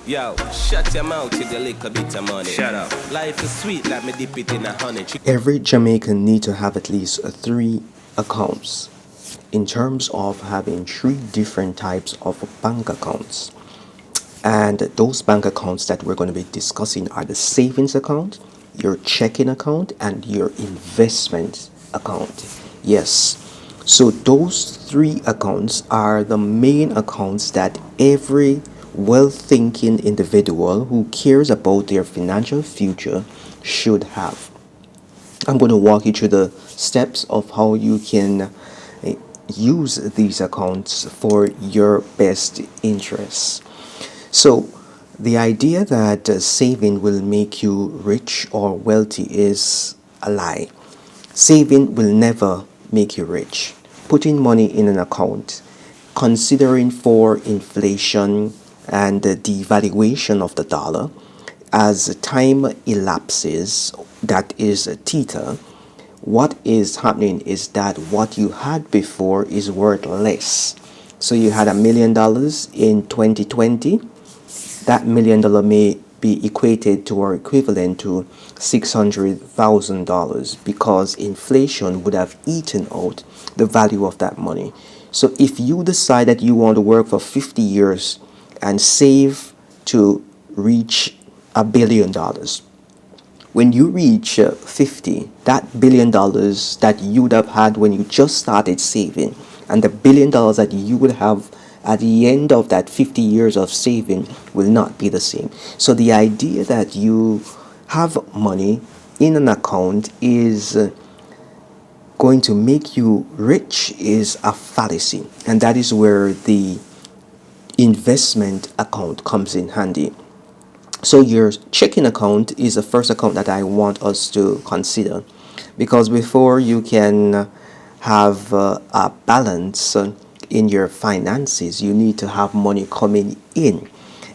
Yo, shut your mouth with a little bit of money. Shut up. Life is sweet, let me dip it in a honey. Every Jamaican need to have at least 3 accounts in terms of having 3 different types of bank accounts. And those bank accounts that we're going to be discussing are the savings account, your checking account, and your investment account. Yes. So those 3 accounts are the main accounts that every well-thinking individual who cares about their financial future should have. I'm going to walk you through the steps of how you can use these accounts for your best interests. So, the idea that saving will make you rich or wealthy is a lie. Saving will never make you rich. Putting money in an account, considering for inflation and the devaluation of the dollar, as time elapses, that is theta, what is happening is that what you had before is worth less. So you had $1 million in 2020. That $1 million may be equated to or equivalent to $600,000 because inflation would have eaten out the value of that money. So if you decide that you want to work for 50 years and save to reach $1 billion, when you reach 50, that $1 billion that you would have had when you just started saving and the $1 billion that you would have at the end of that 50 years of saving will not be the same. So the idea that you have money in an account is going to make you rich is a fallacy, and that is where the investment account comes in handy. So your checking account is the first account that I want us to consider, because before you can have a balance in your finances, you need to have money coming in,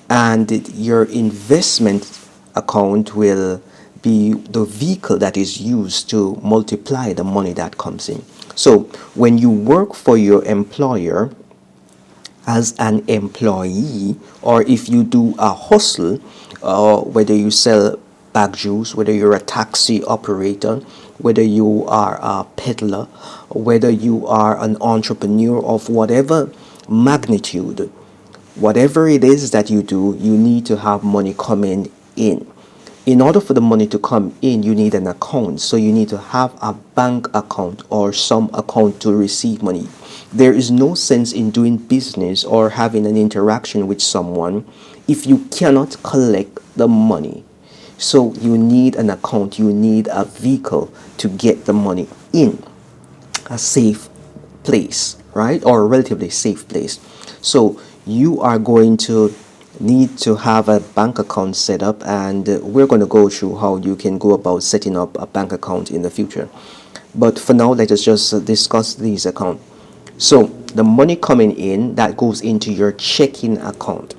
and your investment account will be the vehicle that is used to multiply the money that comes in. So when you work for your employer as an employee, or if you do a hustle, whether you sell bag juice, whether you're a taxi operator, whether you are a peddler, whether you are an entrepreneur of whatever magnitude, whatever it is that you do, you need to have money coming in. In order for the money to come in, you need an account. So you need to have a bank account or some account to receive money. There is no sense in doing business or having an interaction with someone if you cannot collect the money. So you need an account, you need a vehicle to get the money in a safe place, right? Or a relatively safe place. So you are going to need to have a bank account set up, and we're going to go through how you can go about setting up a bank account in the future. But for now, let us just discuss these accounts. So the money coming in, that goes into your checking account.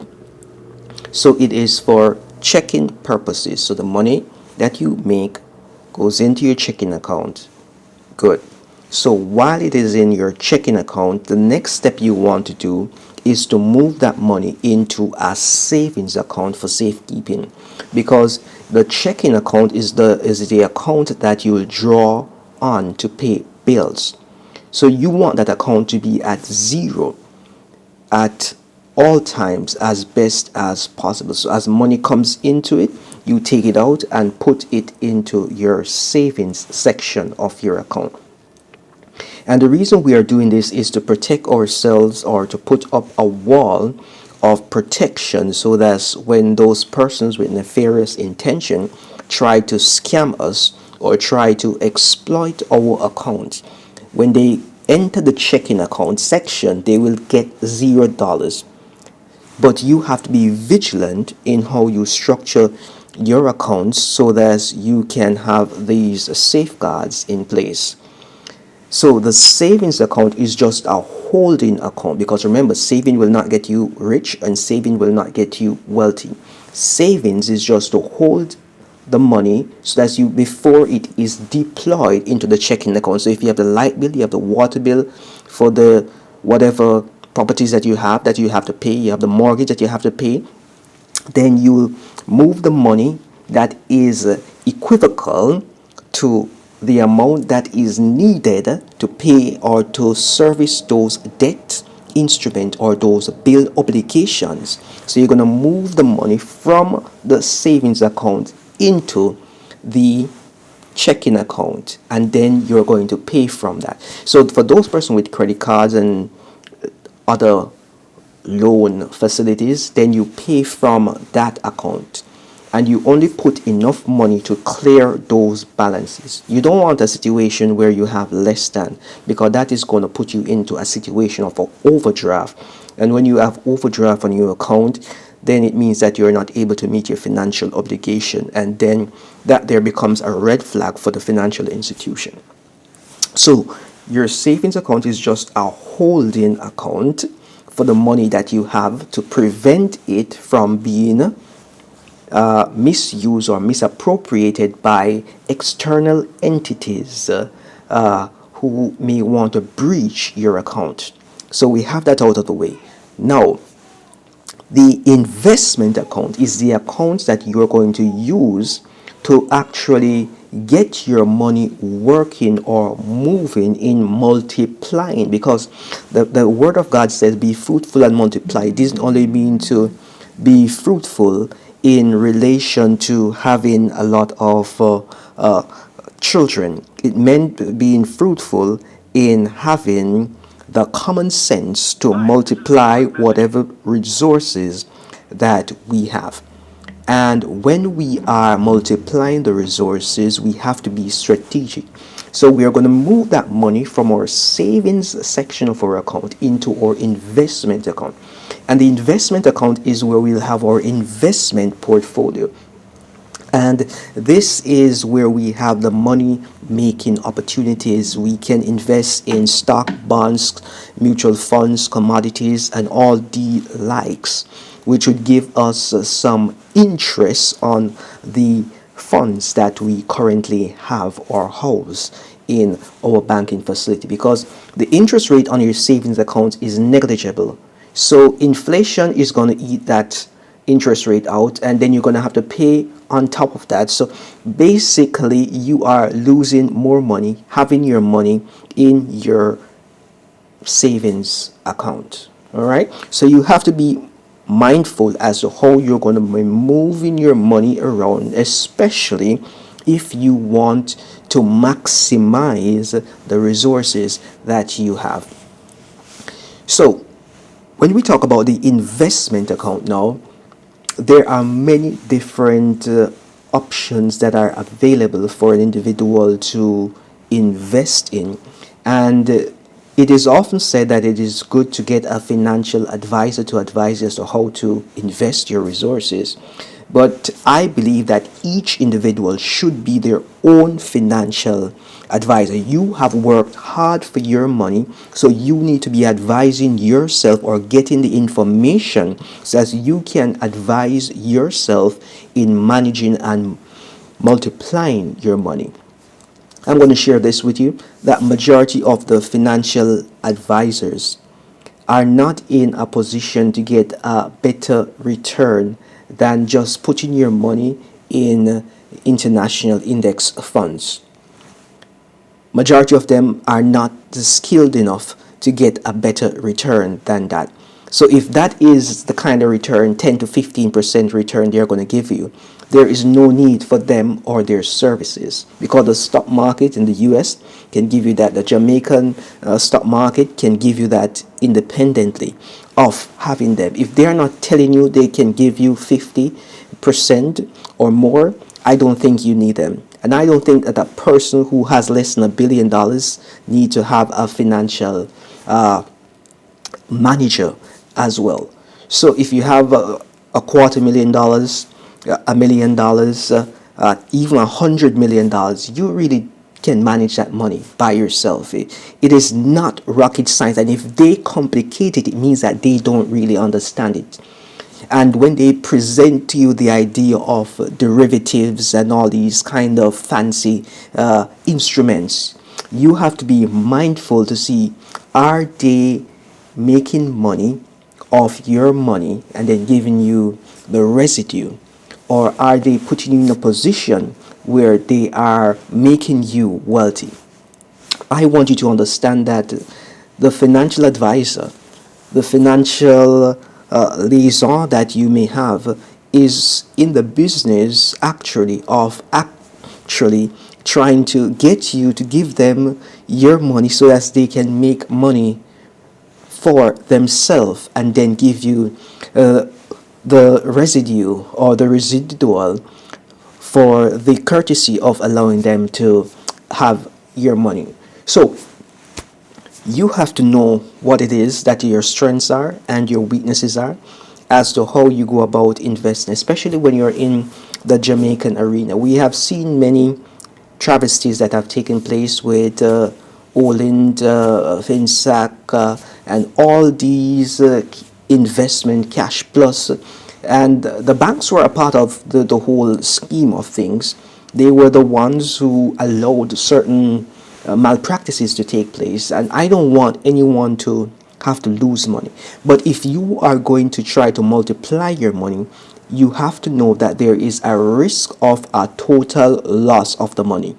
So it is for checking purposes. So the money that you make goes into your checking account. Good. So while it is in your checking account, the next step you want to do is to move that money into a savings account for safekeeping, because the checking account is the account that you will draw on to pay bills. So you want that account to be at zero at all times as best as possible. So as money comes into it, you take it out and put it into your savings section of your account. And the reason we are doing this is to protect ourselves, or to put up a wall of protection, so that when those persons with nefarious intention try to scam us or try to exploit our account, when they enter the checking account section, they will get $0. But you have to be vigilant in how you structure your accounts so that you can have these safeguards in place. So the savings account is just a holding account, because remember, saving will not get you rich and saving will not get you wealthy. Savings is just to hold the money so that you, before it is deployed into the checking account. So if you have the light bill, you have the water bill for the whatever properties that you have to pay, you have the mortgage that you have to pay, then you move the money that is equivocal to the amount that is needed to pay or to service those debt instrument or those bill obligations. So you're going to move the money from the savings account into the checking account, and then you're going to pay from that. So for those person with credit cards and other loan facilities, then you pay from that account, and you only put enough money to clear those balances. You don't want a situation where you have less than, because that is going to put you into a situation of an overdraft. And when you have overdraft on your account, then it means that you're not able to meet your financial obligation, and then that there becomes a red flag for the financial institution. So your savings account is just a holding account for the money that you have, to prevent it from being misused or misappropriated by external entities who may want to breach your account. So we have that out of the way. Now, the investment account is the account that you're going to use to actually get your money working or moving in multiplying, because the word of God says be fruitful and multiply. It doesn't only mean to be fruitful in relation to having a lot of children. It meant being fruitful in having the common sense to multiply whatever resources that we have. And when we are multiplying the resources, we have to be strategic. So we are going to move that money from our savings section of our account into our investment account. And the investment account is where we'll have our investment portfolio. And this is where we have the money making opportunities. We can invest in stock, bonds, mutual funds, commodities, and all the likes, which would give us some interest on the funds that we currently have or house in our banking facility, because the interest rate on your savings account is negligible. So inflation is going to eat that interest rate out, and then you're going to have to pay on top of that. So basically you are losing more money having your money in your savings account. All right, so you have to be mindful as to how you're going to be moving your money around, especially if you want to maximize the resources that you have. So when we talk about the investment account now, there are many different options that are available for an individual to invest in, and it is often said that it is good to get a financial advisor to advise you as to how to invest your resources. But I believe that each individual should be their own financial advisor. You have worked hard for your money, so you need to be advising yourself or getting the information so as you can advise yourself in managing and multiplying your money. I'm going to share this with you, that majority of the financial advisors are not in a position to get a better return than just putting your money in international index funds. Majority of them are not skilled enough to get a better return than that. So if that is the kind of return, 10 to 15% return they're going to give you, there is no need for them or their services, because the stock market in the US can give you that. The Jamaican stock market can give you that independently of having them. If they're not telling you they can give you 50% or more, I don't think you need them. And I don't think that a person who has less than $1 billion need to have a financial manager as well. So if you have a $250,000, $1 million, even $100 million, you really can manage that money by yourself. It is not rocket science, and if they complicate it, it means that they don't really understand it. And when they present to you the idea of derivatives and all these kind of fancy instruments, you have to be mindful to see, are they making money off your money and then giving you the residue, or are they putting you in a position where they are making you wealthy? I want you to understand that the financial advisor, the financial liaison that you may have is in the business actually trying to get you to give them your money so that they can make money for themselves and then give you the residue or the residual for the courtesy of allowing them to have your money. So you have to know what it is that your strengths are and your weaknesses are as to how you go about investing, especially when you're in the Jamaican arena. We have seen many travesties that have taken place with Oland, Finsac, and all these investment cash plus, and the banks were a part of the whole scheme of things. They were the ones who allowed certain malpractices to take place, and I don't want anyone to have to lose money. But if you are going to try to multiply your money, you have to know that there is a risk of a total loss of the money.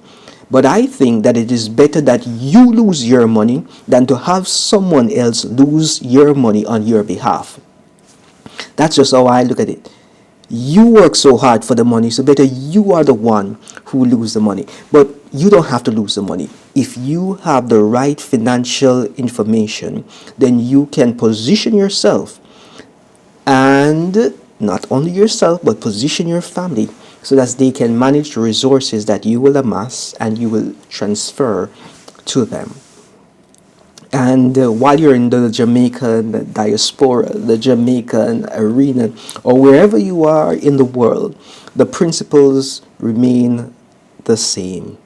But I think that it is better that you lose your money than to have someone else lose your money on your behalf. That's just how I look at it. You work so hard for the money, so better you are the one who lose the money. But you don't have to lose the money. If you have the right financial information, then you can position yourself, and not only yourself but position your family so that they can manage the resources that you will amass and you will transfer to them. And while you're in the Jamaican diaspora, the Jamaican arena, or wherever you are in the world, the principles remain the same.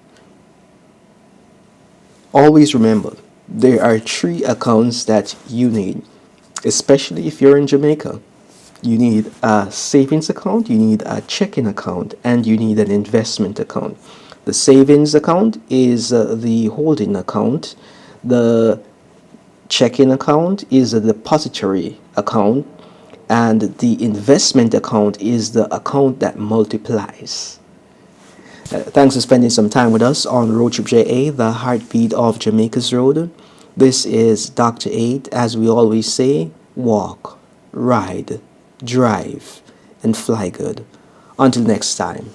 Always remember, there are 3 accounts that you need, especially if you're in Jamaica. You need a savings account, you need a checking account, and you need an investment account. The savings account is the holding account. The checking account is a depository account, and the investment account is the account that multiplies. Thanks for spending some time with us on RoadTripja, the heartbeat of Jamaica's road. This is Dr. 8. As we always say, walk, ride, drive, and fly good. Until next time.